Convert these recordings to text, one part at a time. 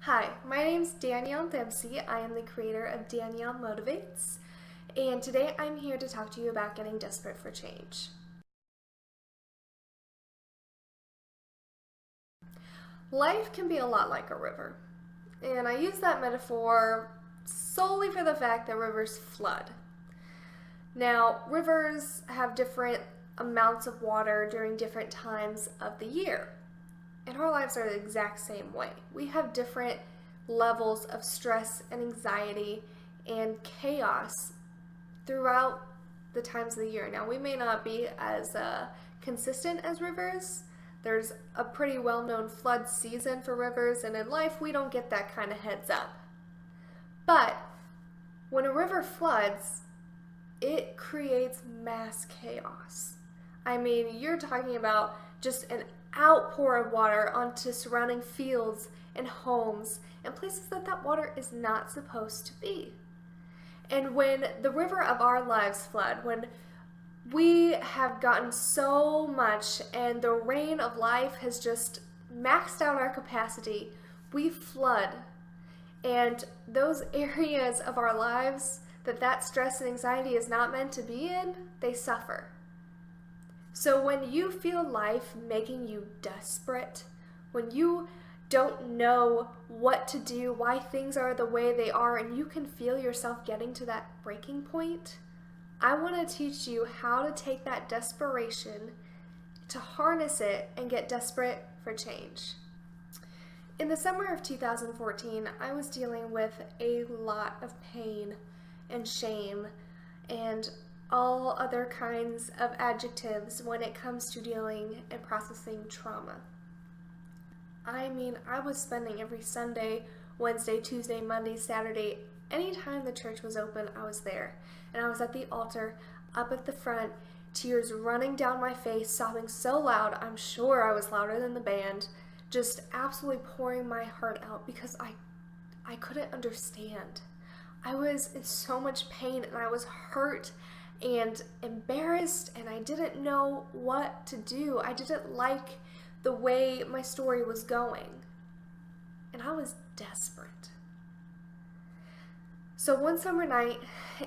Hi, my name's Danielle Dempsey. I am the creator of Danielle Motivates, and today I'm here to talk to you about getting desperate for change. Life can be a lot like a river, and I use that metaphor solely for the fact that rivers flood. Now, rivers have different amounts of water during different times of the year, and our lives are the exact same way. We have different levels of stress and anxiety and chaos throughout the times of the year. Now, we may not be as consistent as rivers. There's a pretty well known flood season for rivers, and in life, we don't get that kind of heads up. But when a river floods, it creates mass chaos. I mean, you're talking about just an outpour of water onto surrounding fields and homes and places that water is not supposed to be. And when the river of our lives flood, when we have gotten so much and the rain of life has just maxed out our capacity, we flood. And those areas of our lives that stress and anxiety is not meant to be in, they suffer. So when you feel life making you desperate, when you don't know what to do, why things are the way they are, and you can feel yourself getting to that breaking point, I want to teach you how to take that desperation, to harness it, and get desperate for change. In the summer of 2014, I was dealing with a lot of pain and shame and all other kinds of adjectives when it comes to dealing and processing trauma. I mean, I was spending every Sunday, Wednesday, Tuesday, Monday, Saturday, anytime the church was open, I was there. And I was at the altar, up at the front, tears running down my face, sobbing so loud, I'm sure I was louder than the band, just absolutely pouring my heart out because I couldn't understand. I was in so much pain and I was hurt and embarrassed and I didn't know what to do. I didn't like the way my story was going. And I was desperate. So one summer night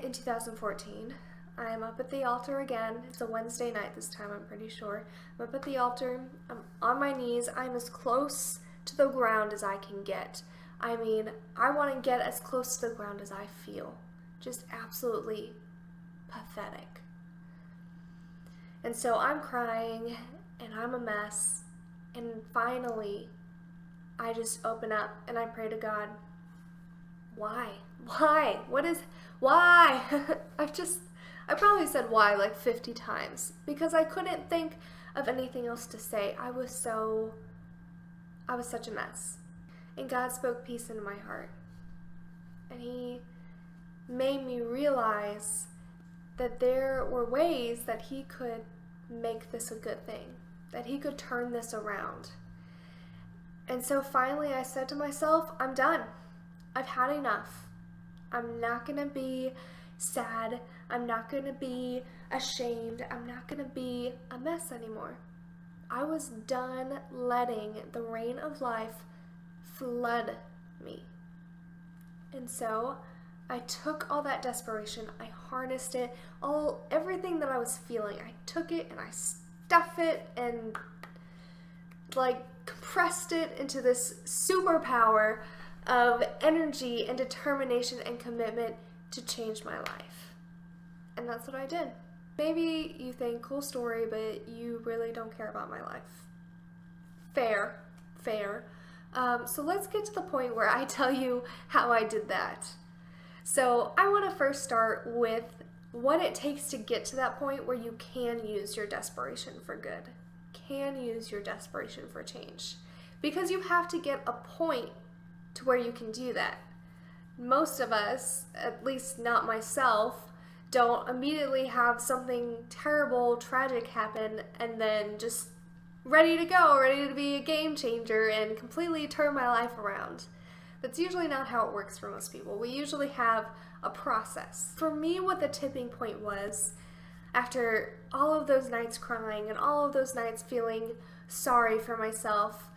in 2014, I'm up at the altar again. It's a Wednesday night this time, I'm pretty sure. I'm up at the altar. I'm on my knees. I'm as close to the ground as I can get. I mean, I want to get as close to the ground as I feel. Just absolutely pathetic. And so I'm crying and I'm a mess. And finally, I just open up and I pray to God, why? Why? Why? I probably said why like 50 times because I couldn't think of anything else to say. I was such a mess. And God spoke peace into my heart. And He made me realize that there were ways that He could make this a good thing, that He could turn this around. And so finally I said to myself, I'm done. I've had enough. I'm not going to be sad. I'm not going to be ashamed. I'm not going to be a mess anymore. I was done letting the rain of life flood me. And so I took all that desperation, I harnessed it, everything that I was feeling, I took it and I stuffed it and like compressed it into this superpower of energy and determination and commitment to change my life. And that's what I did. Maybe you think, cool story, but you really don't care about my life. Fair. So let's get to the point where I tell you how I did that. So I want to first start with what it takes to get to that point where you can use your desperation for good, can use your desperation for change. Because you have to get a point to where you can do that. Most of us, at least not myself, don't immediately have something terrible, tragic happen and then just ready to go, ready to be a game changer and completely turn my life around. That's usually not how it works for most people. We usually have a process. For me, what the tipping point was, after all of those nights crying and all of those nights feeling sorry for myself,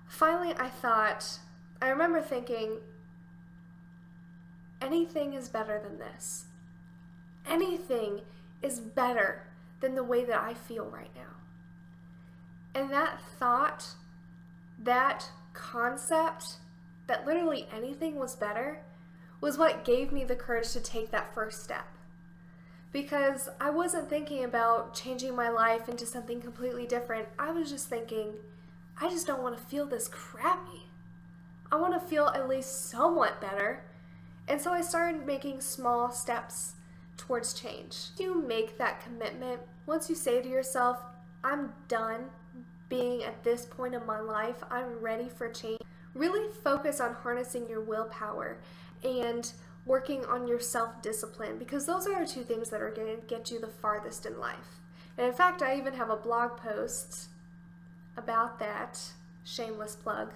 finally I thought, I remember thinking, anything is better than this. Anything is better than the way that I feel right now. And that thought, that concept, that literally anything was better, was what gave me the courage to take that first step. Because I wasn't thinking about changing my life into something completely different. I was just thinking, I just don't want to feel this crappy. I want to feel at least somewhat better. And so I started making small steps towards change. Once you make that commitment, once you say to yourself, I'm done being at this point in my life, I'm ready for change, really focus on harnessing your willpower and working on your self-discipline, because those are the two things that are going to get you the farthest in life. And in fact, I even have a blog post about that. Shameless plug.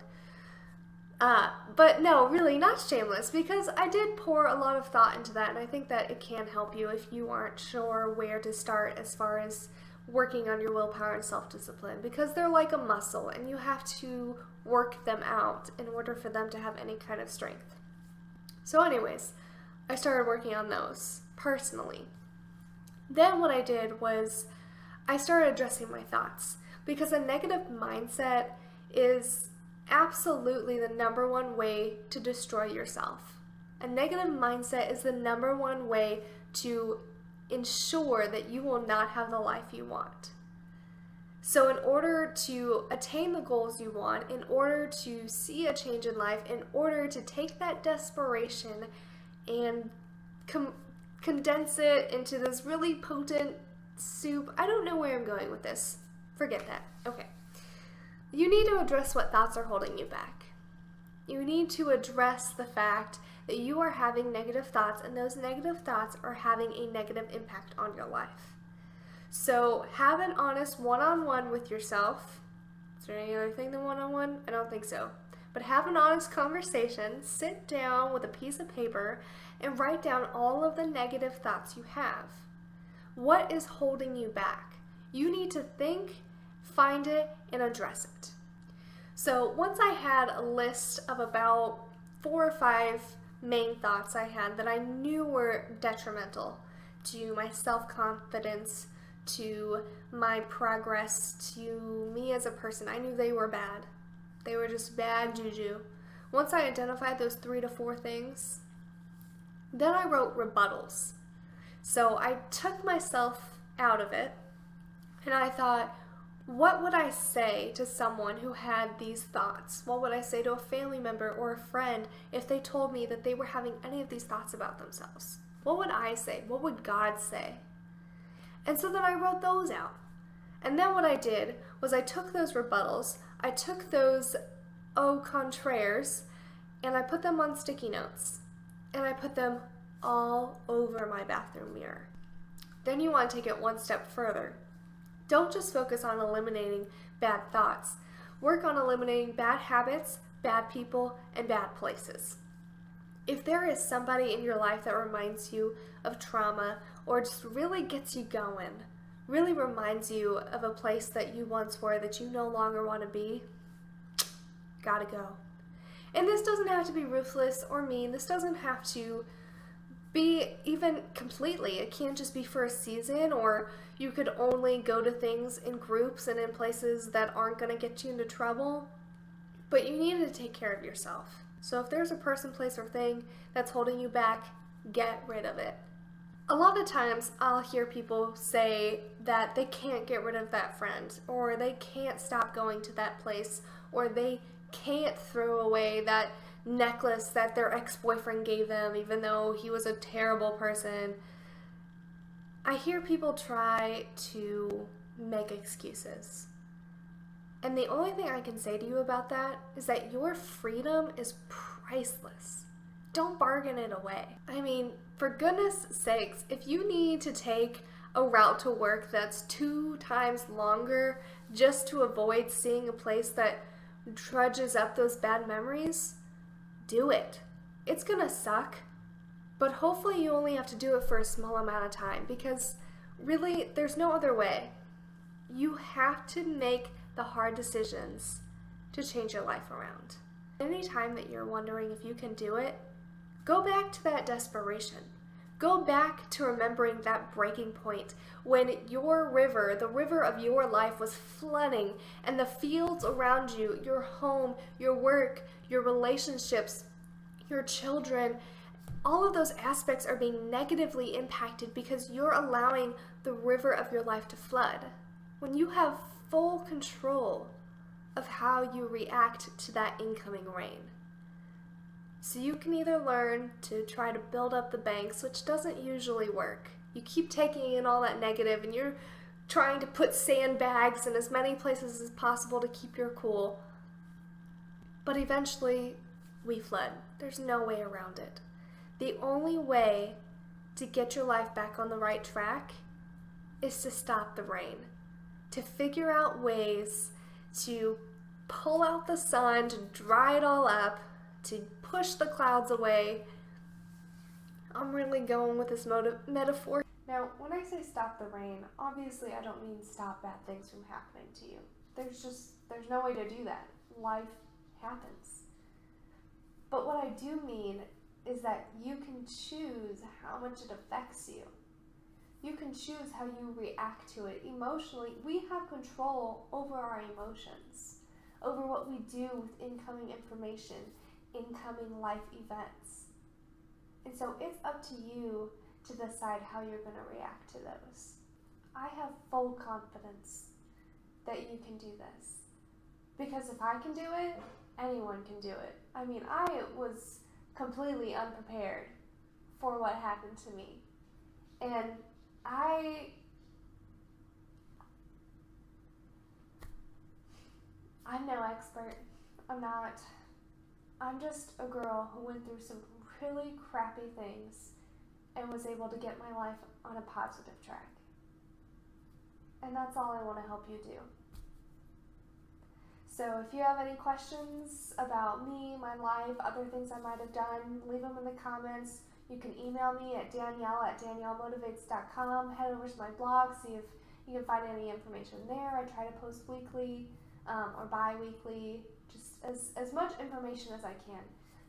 But no, really not shameless, because I did pour a lot of thought into that, and I think that it can help you if you aren't sure where to start as far as working on your willpower and self-discipline, because they're like a muscle and you have to work them out in order for them to have any kind of strength. So anyways, I started working on those personally. Then what I did was I started addressing my thoughts, because a negative mindset is absolutely the number one way to destroy yourself. A negative mindset is the number one way to ensure that you will not have the life you want. So in order to attain the goals you want, in order to see a change in life, in order to take that desperation and condense it into this really potent soup, I don't know where I'm going with this. Forget that. Okay. You need to address what thoughts are holding you back. You need to address the fact that you are having negative thoughts, and those negative thoughts are having a negative impact on your life. So have an honest one-on-one with yourself. Is there any other thing than one-on-one? I don't think so. But have an honest conversation. Sit down with a piece of paper and write down all of the negative thoughts you have. What is holding you back? You need to think, find it, and address it. So once I had a list of about 4 or 5 main thoughts I had that I knew were detrimental to my self-confidence, to my progress, to me as a person, I knew they were bad. They were just bad juju. Once I identified those 3 to 4 things, then I wrote rebuttals. So I took myself out of it, and I thought, what would I say to someone who had these thoughts? What would I say to a family member or a friend if they told me that they were having any of these thoughts about themselves? What would I say? What would God say? And so then I wrote those out. And then what I did was I took those rebuttals, I took those au contraires, and I put them on sticky notes. And I put them all over my bathroom mirror. Then you want to take it one step further. Don't just focus on eliminating bad thoughts. Work on eliminating bad habits, bad people, and bad places. If there is somebody in your life that reminds you of trauma or just really gets you going, really reminds you of a place that you once were that you no longer want to be, gotta go. And this doesn't have to be ruthless or mean. This doesn't have to be even completely. It can't just be for a season, or you could only go to things in groups and in places that aren't going to get you into trouble. But you need to take care of yourself. So if there's a person, place, or thing that's holding you back, get rid of it. A lot of times I'll hear people say that they can't get rid of that friend, or they can't stop going to that place, or they can't throw away that necklace that their ex-boyfriend gave them even though he was a terrible person. I hear people try to make excuses. And the only thing I can say to you about that is that your freedom is priceless. Don't bargain it away. I mean, for goodness sakes, if you need to take a route to work that's 2 times longer just to avoid seeing a place that trudges up those bad memories, do it. It's gonna suck, but hopefully you only have to do it for a small amount of time, because really there's no other way. You have to make the hard decisions to change your life around. Anytime that you're wondering if you can do it, go back to that desperation. Go back to remembering that breaking point when your river, the river of your life, was flooding and the fields around you, your home, your work, your relationships, your children, all of those aspects are being negatively impacted because you're allowing the river of your life to flood. When you have full control of how you react to that incoming rain. So you can either learn to try to build up the banks, which doesn't usually work. You keep taking in all that negative and you're trying to put sandbags in as many places as possible to keep your cool. But eventually, we flood. There's no way around it. The only way to get your life back on the right track is to stop the rain, to figure out ways to pull out the sun, to dry it all up, to push the clouds away. I'm really going with this metaphor. Now, when I say stop the rain, obviously I don't mean stop bad things from happening to you. There's no way to do that. Life happens. But what I do mean is that you can choose how much it affects you. You can choose how you react to it emotionally. We have control over our emotions, over what we do with incoming information, incoming life events. And so it's up to you to decide how you're going to react to those. I have full confidence that you can do this. Because if I can do it, anyone can do it. I mean, I was completely unprepared for what happened to me. And I'm no expert. I'm not. I'm just a girl who went through some really crappy things and was able to get my life on a positive track. And that's all I want to help you do. So if you have any questions about me, my life, other things I might have done, leave them in the comments. You can email me at danielle@daniellemotivates.com. Head over to my blog, see if you can find any information there. I try to post weekly or bi-weekly, just as much information as I can.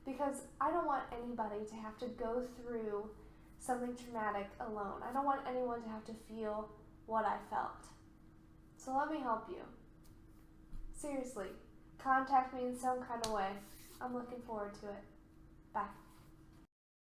Because I don't want anybody to have to go through something traumatic alone. I don't want anyone to have to feel what I felt. So let me help you. Seriously, contact me in some kind of way. I'm looking forward to it. Bye.